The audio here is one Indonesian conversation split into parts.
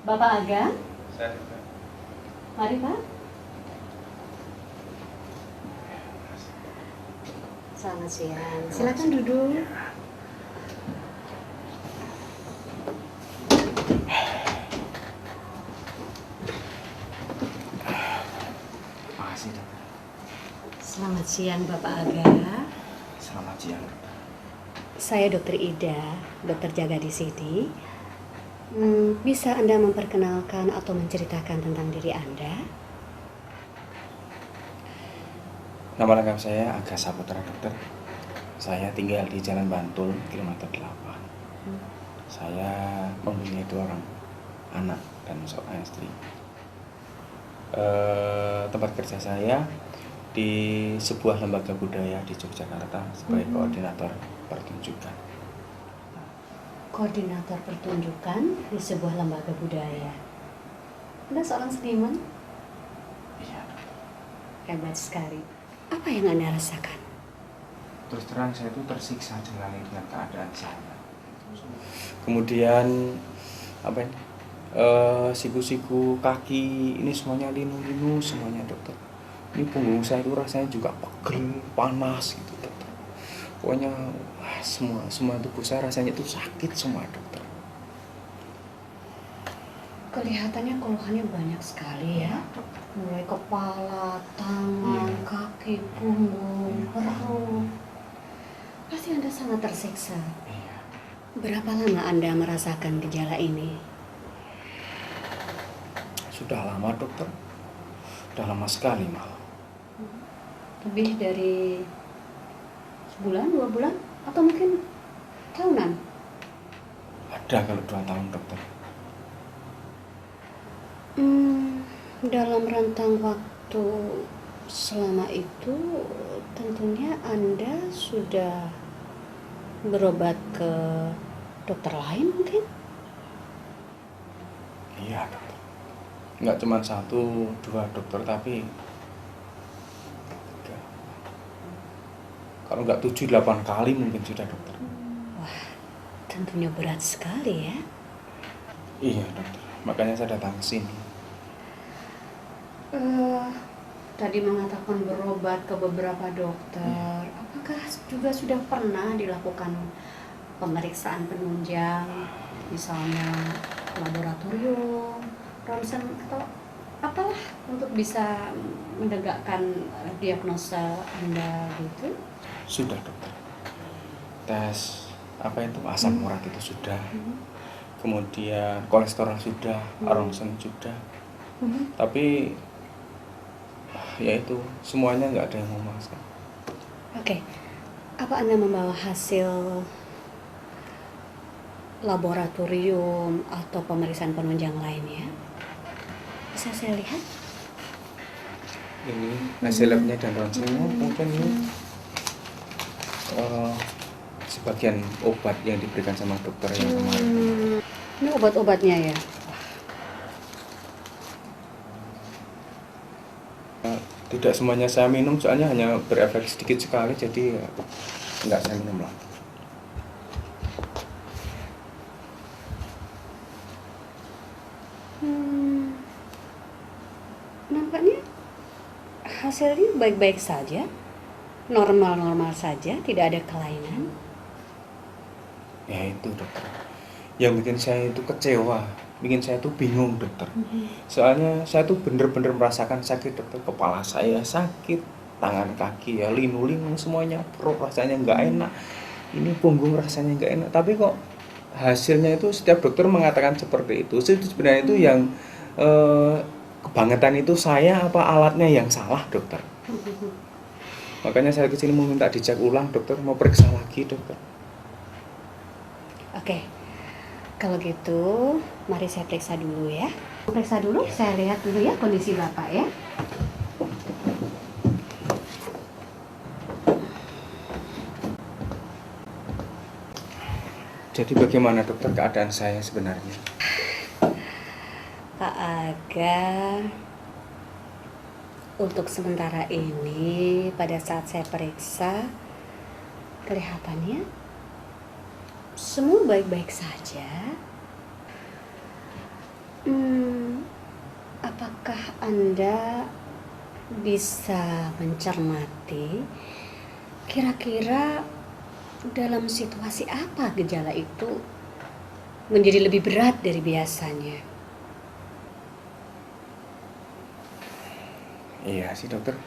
Bapak Aga, Saya mari Pak. Selamat siang, silakan duduk. makasih dokter. Selamat siang Bapak Aga. Selamat siang dokter. Saya Dokter Ida, dokter jaga di sini. Bisa Anda memperkenalkan atau menceritakan tentang diri Anda? Nama lengkap saya Aga Saputra dokter. Saya tinggal di Jalan Bantul, kilometer 8. Saya mempunyai 2 orang anak dan seorang istri. Tempat kerja saya di sebuah lembaga budaya di Yogyakarta sebagai koordinator pertunjukan. Koordinator pertunjukan di sebuah lembaga budaya. Anda seorang seniman? Iya dokter. Hebat sekali. Apa yang Anda rasakan? Terus terang saya itu tersiksa dengan keadaan saya. Kemudian apa ini? Siku-siku kaki ini semuanya linu-linu semuanya dokter. Ini punggung saya itu rasanya juga pegel, panas gitu dokter. Pokoknya semua tubuh saya rasanya itu sakit semua dokter. Kelihatannya keluhannya banyak sekali ya. Mulai kepala, tangan, Iya. kaki, punggung, perut. Pasti Anda sangat tersiksa. Iya. Berapa lama Anda merasakan gejala ini? Sudah lama dokter. Sudah lama sekali malah. Lebih dari sebulan, 2 bulan, atau mungkin tahunan? Ada kalau 2 tahun dokter. Dalam rentang waktu selama itu tentunya Anda sudah berobat ke dokter lain mungkin? Iya dokter. Nggak cuma 1, 2 dokter tapi 3. Kalau nggak 7, 8 kali mungkin sudah dokter. Wah, tentunya berat sekali ya. Iya dokter. Makanya saya datang ke sini. Tadi mengatakan berobat ke beberapa dokter. Apakah juga sudah pernah dilakukan pemeriksaan penunjang, misalnya laboratorium, ronsen atau apalah untuk bisa menegakkan diagnosa Anda gitu? Sudah dokter. Tes apa itu asam urat itu sudah. Kemudian kolesterol sudah, ronsen sudah. Tapi ya itu semuanya nggak ada yang memuaskan. Oke, apa Anda membawa hasil laboratorium atau pemeriksaan penunjang lainnya? Bisa saya lihat? Ini hasil labnya dan ronsennya mungkin ini sebagian obat yang diberikan sama dokter yang kemarin. Ini obat-obatnya ya? Tidak semuanya saya minum, soalnya hanya berefek sedikit sekali, jadi ya, nggak saya minum lagi. Nampaknya hasilnya baik-baik saja, normal-normal saja, tidak ada kelainan. Ya itu dokter, yang bikin saya itu kecewa, bikin saya tuh bingung dokter. Soalnya saya tuh bener-bener merasakan sakit dokter, kepala saya sakit, tangan kaki ya linu-linu semuanya, perut rasanya nggak enak, ini punggung rasanya nggak enak. Tapi kok hasilnya itu setiap dokter mengatakan seperti itu. Sebenarnya itu yang kebangetan itu saya apa alatnya yang salah dokter. Makanya saya kesini mau minta dicek ulang dokter, mau periksa lagi dokter. Oke, kalau gitu mari saya periksa dulu ya. Periksa dulu, saya lihat dulu ya kondisi Bapak ya. Jadi bagaimana dokter keadaan saya sebenarnya? Pak Aga, untuk sementara ini pada saat saya periksa kelihatannya semua baik-baik saja. Hmm, apakah Anda bisa mencermati kira-kira dalam situasi apa gejala itu menjadi lebih berat dari biasanya? Iya sih dokter.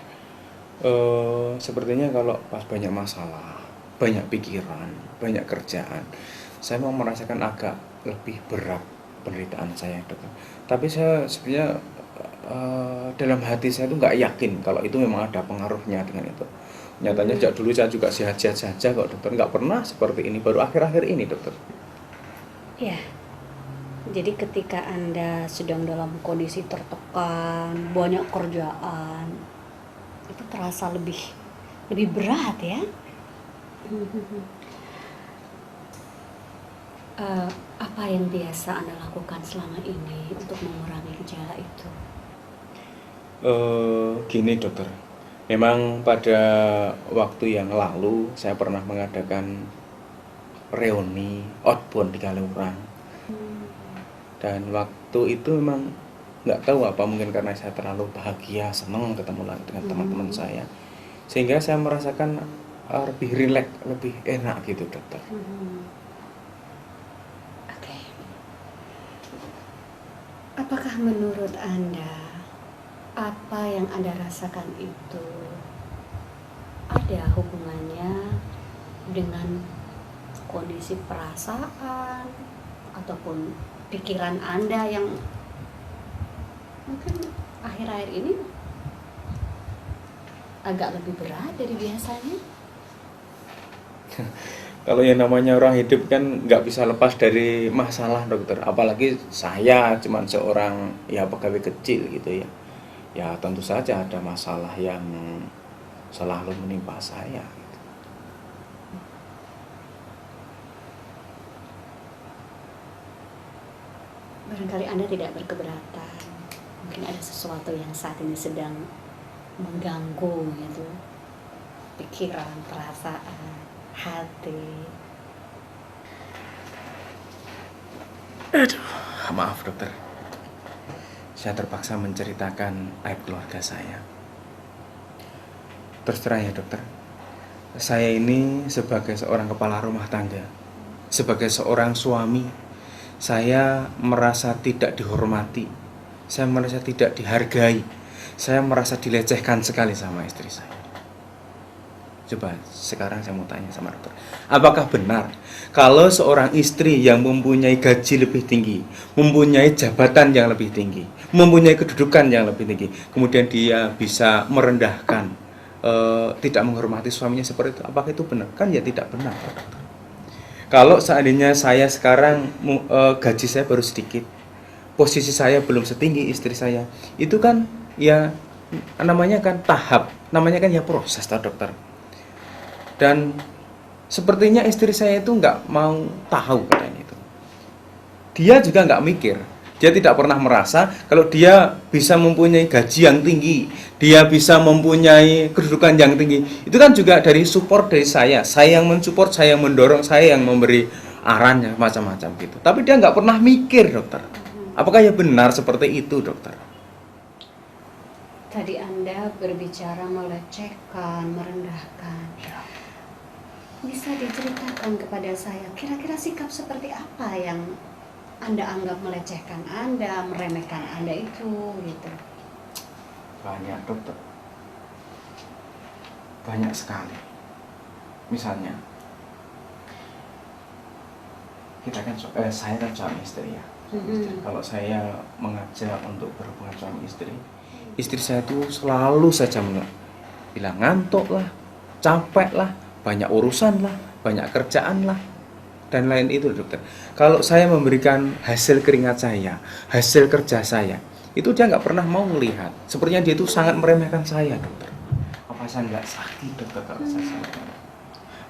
Sepertinya kalau pas banyak masalah, banyak pikiran, banyak kerjaan, saya mau merasakan agak lebih berat penderitaan saya dokter. Tapi saya sebenarnya dalam hati saya tuh nggak yakin kalau itu memang ada pengaruhnya dengan itu. Nyatanya sejak dulu saya juga sehat-sehat saja kok dokter, nggak pernah seperti ini, baru akhir-akhir ini dokter. Ya, jadi ketika Anda sedang dalam kondisi tertekan, banyak kerjaan, itu terasa lebih berat ya. Apa yang biasa Anda lakukan selama ini untuk mengurangi gejala itu? Gini dokter, memang pada waktu yang lalu saya pernah mengadakan reuni outbound di Kaliurang, dan waktu itu memang nggak tahu apa, mungkin karena saya terlalu bahagia, senang ketemu lagi dengan teman-teman saya, sehingga saya merasakan lebih rileks, lebih enak gitu dokter. Oke. Apakah menurut Anda apa yang Anda rasakan itu ada hubungannya dengan kondisi perasaan ataupun pikiran Anda yang mungkin akhir-akhir ini agak lebih berat dari biasanya? Kalau yang namanya orang hidup kan nggak bisa lepas dari masalah dokter, apalagi saya cuman seorang ya pegawai kecil gitu ya. Ya tentu saja ada masalah yang selalu menimpa saya. Barangkali Anda tidak berkeberatan. Mungkin ada sesuatu yang saat ini sedang mengganggu gitu. Pikiran, perasaan, hati. Maaf dokter, saya terpaksa menceritakan aib keluarga saya. Terus terang ya dokter, saya ini sebagai seorang kepala rumah tangga, sebagai seorang suami, saya merasa tidak dihormati, saya merasa tidak dihargai, saya merasa dilecehkan sekali sama istri saya. Coba sekarang saya mau tanya sama dokter, apakah benar kalau seorang istri yang mempunyai gaji lebih tinggi, mempunyai jabatan yang lebih tinggi, mempunyai kedudukan yang lebih tinggi, kemudian dia bisa merendahkan, tidak menghormati suaminya seperti itu? Apakah itu benar? Kan ya tidak benar, dokter. Kalau seandainya saya sekarang gaji saya baru sedikit, posisi saya belum setinggi istri saya, itu kan ya namanya kan tahap, namanya kan ya proses, toh dokter. Dan sepertinya istri saya itu nggak mau tahu katanya itu. Dia juga nggak mikir. Dia tidak pernah merasa kalau dia bisa mempunyai gaji yang tinggi, dia bisa mempunyai kedudukan yang tinggi. Itu kan juga dari support dari saya. Saya yang mensupport, saya yang mendorong, saya yang memberi arahannya macam-macam gitu. Tapi dia nggak pernah mikir, dokter. Apakah ya benar seperti itu, dokter? Tadi Anda berbicara melecehkan, merendahkan. Bisa diceritakan kepada saya kira-kira sikap seperti apa yang Anda anggap melecehkan Anda, meremehkan Anda itu gitu? Banyak, dokter. Banyak sekali. Misalnya, saya kan suami istri ya. Kalau saya mengajak untuk berhubungan suami istri saya tuh selalu saja bilang ngantuk lah, capek lah, banyak urusan lah, banyak kerjaan lah, dan lain itu dokter. Kalau saya memberikan hasil keringat saya, hasil kerja saya, itu dia nggak pernah mau melihat. Sepertinya dia itu sangat meremehkan saya, dokter. Apa saya nggak sakit, dokter, kalau saya sakit?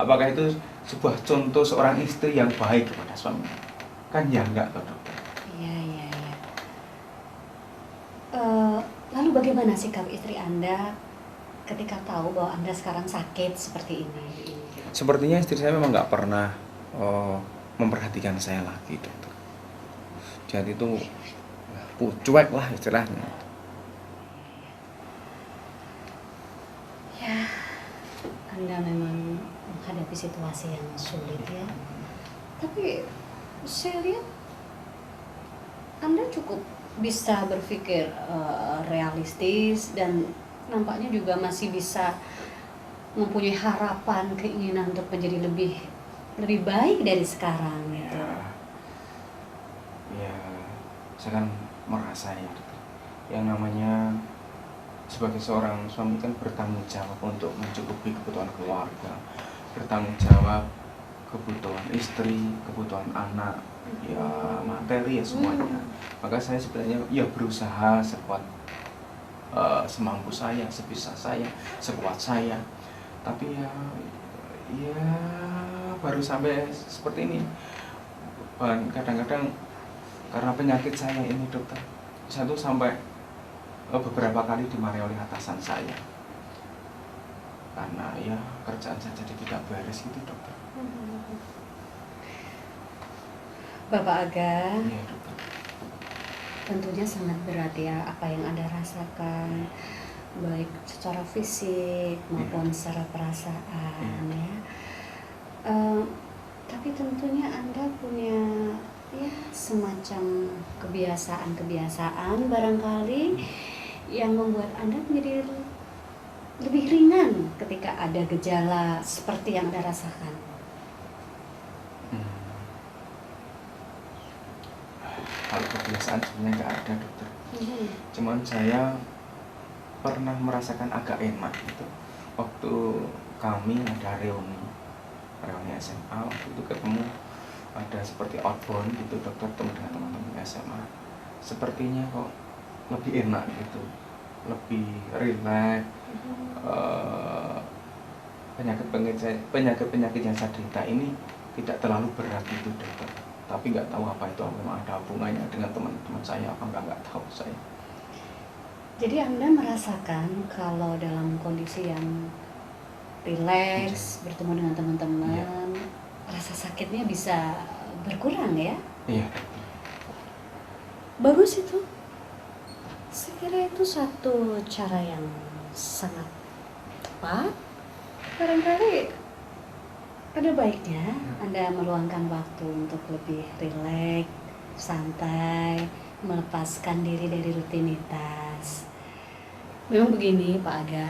Apakah itu sebuah contoh seorang istri yang baik kepada suami? Kan ya enggak, dokter. Iya. Lalu bagaimana sikap istri Anda ketika tahu bahwa Anda sekarang sakit seperti ini? Sepertinya istri saya memang nggak pernah memperhatikan saya lagi, dokter. Jadi itu cuek lah istilahnya. Ya, Anda memang menghadapi situasi yang sulit ya. Tapi saya lihat Anda cukup bisa berpikir realistis dan nampaknya juga masih bisa mempunyai harapan, keinginan untuk menjadi lebih baik dari sekarang gitu. Ya, saya kan merasa ya, yang namanya sebagai seorang suami kan bertanggung jawab untuk mencukupi kebutuhan keluarga, bertanggung jawab kebutuhan istri, kebutuhan anak, ya materi ya semuanya. Maka saya sebenarnya ya berusaha sekuat semampu saya, sebisa saya, sekuat saya. Tapi ya baru sampai seperti ini. Kadang-kadang karena penyakit saya ini dokter, saya tuh sampai beberapa kali dimarahi oleh atasan saya karena ya kerjaan saya jadi tidak beres gitu dokter. Bapak Aga, Iya dokter. tentunya sangat berat ya apa yang Anda rasakan, baik secara fisik maupun secara perasaan ya. Tapi tentunya Anda punya ya semacam kebiasaan barangkali yang membuat Anda menjadi lebih ringan ketika ada gejala seperti yang Anda rasakan. Kalau kebiasaan sebenarnya nggak ada dokter. Cuman saya pernah merasakan agak enak gitu waktu kami ada reuni SMA, waktu itu ketemu ada seperti outbound gitu dokter, ketemu dengan teman-teman SMA, sepertinya kok lebih enak gitu, lebih rileks. Penyakit yang saya derita ini tidak terlalu berat gitu dokter, tapi nggak tahu apa itu memang ada hubungannya dengan teman-teman saya apa nggak tahu saya. Jadi Anda merasakan kalau dalam kondisi yang rileks, bertemu dengan teman-teman, rasa sakitnya bisa berkurang ya? Iya. Bagus itu. Saya kira itu satu cara yang sangat tepat. Barangkali ada baiknya Anda meluangkan waktu untuk lebih rileks, santai, melepaskan diri dari rutinitas. Memang begini Pak Aga,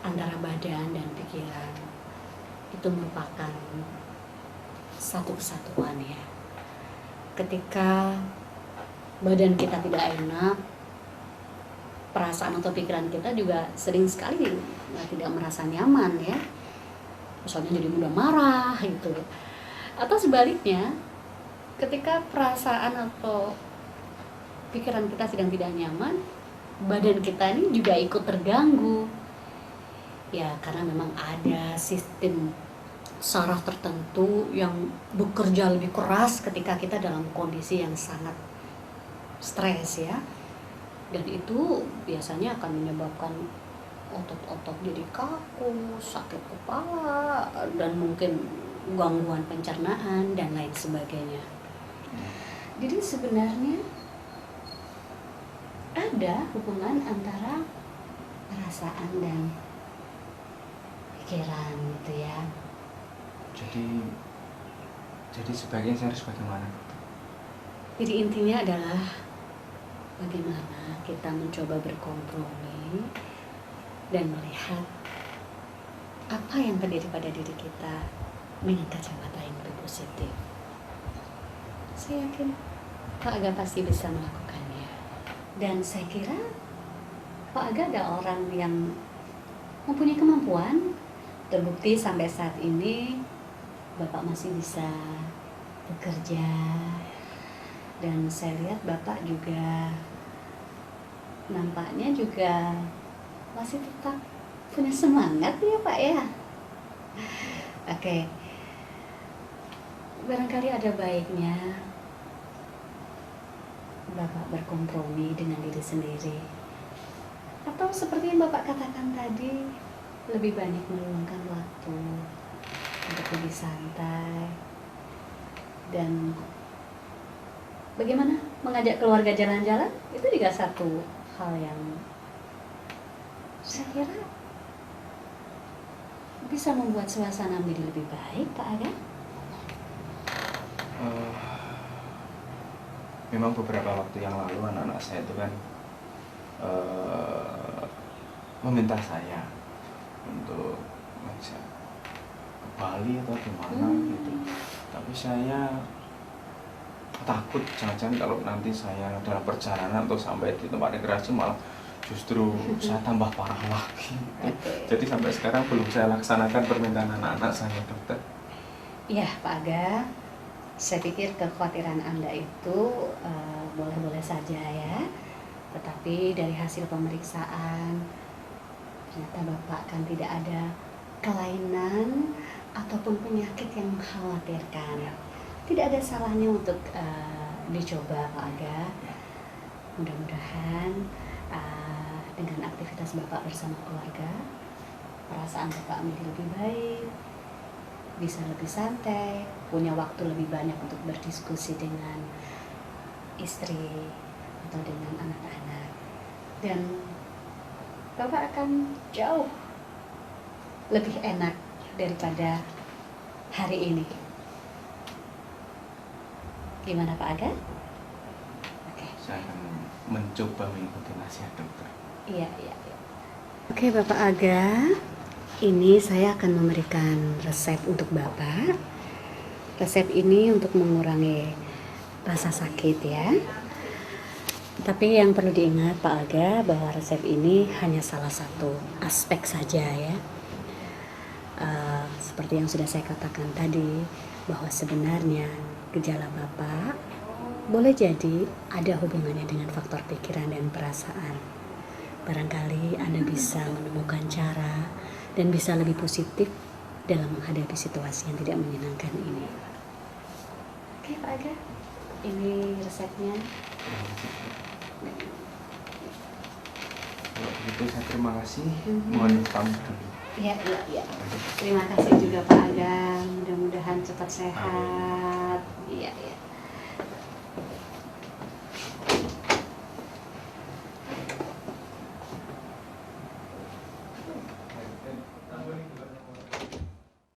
antara badan dan pikiran itu merupakan satu kesatuan ya. Ketika badan kita tidak enak, perasaan atau pikiran kita juga sering sekali tidak merasa nyaman ya. Misalnya jadi mudah marah gitu. Atau sebaliknya, ketika perasaan atau pikiran kita sedang tidak nyaman, badan kita ini juga ikut terganggu. Ya karena memang ada sistem saraf tertentu yang bekerja lebih keras ketika kita dalam kondisi yang sangat stres ya. Dan itu biasanya akan menyebabkan otot-otot jadi kaku, sakit kepala, dan mungkin gangguan pencernaan dan lain sebagainya. Jadi sebenarnya ada hubungan antara perasaan dan pikiran gitu ya. Jadi sebaiknya saya harus bagaimana? Jadi intinya adalah bagaimana kita mencoba berkompromi dan melihat apa yang terdiri pada diri kita dengan kacamata yang lebih positif. Saya yakin Pak Aga pasti bisa melakukannya. Dan saya kira Pak Aga ada orang yang mempunyai kemampuan. Terbukti sampai saat ini Bapak masih bisa bekerja. Dan saya lihat Bapak juga nampaknya juga masih tetap punya semangat ya Pak ya. Oke. Barangkali ada baiknya Bapak berkompromi dengan diri sendiri. Atau seperti yang Bapak katakan tadi, lebih banyak meluangkan waktu untuk lebih santai. Dan bagaimana mengajak keluarga jalan-jalan itu juga satu hal yang saya kira bisa membuat suasana menjadi lebih baik, Pak Aga. Eh, Memang beberapa waktu yang lalu anak-anak saya itu kan meminta saya untuk ngajak ke Bali atau gimana gitu. Tapi saya takut jangan-jangan kalau nanti saya dalam perjalanan atau sampai di tempat rekreasi malah justru saya tambah parah lagi. Jadi sampai sekarang belum saya laksanakan permintaan anak-anak saya, dokter. Iya, Pak Aga. Saya pikir kekhawatiran Anda itu boleh-boleh saja ya. Tetapi dari hasil pemeriksaan, ternyata Bapak kan tidak ada kelainan ataupun penyakit yang mengkhawatirkan. Tidak ada salahnya untuk dicoba, Pak Aga. Mudah-mudahan dengan aktivitas Bapak bersama keluarga, perasaan Bapak menjadi lebih baik, bisa lebih santai, punya waktu lebih banyak untuk berdiskusi dengan istri atau dengan anak-anak, dan Bapak akan jauh lebih enak daripada hari ini. Gimana Pak Aga? Oke. Saya akan mencoba mengikuti nasihat dokter. Iya. Oke Bapak Aga, ini saya akan memberikan resep untuk Bapak. Resep ini untuk mengurangi rasa sakit ya. Tapi yang perlu diingat Pak Aga bahwa resep ini hanya salah satu aspek saja ya. Seperti yang sudah saya katakan tadi, bahwa sebenarnya gejala Bapak boleh jadi ada hubungannya dengan faktor pikiran dan perasaan. Barangkali Anda bisa menemukan cara dan bisa lebih positif dalam menghadapi situasi yang tidak menyenangkan ini. Oke Pak Aga, ini resepnya. Kalau begitu saya terima kasih. Mohon pamit dulu. Iya. Terima kasih juga Pak Aga. Mudah-mudahan cepat sehat. Iya.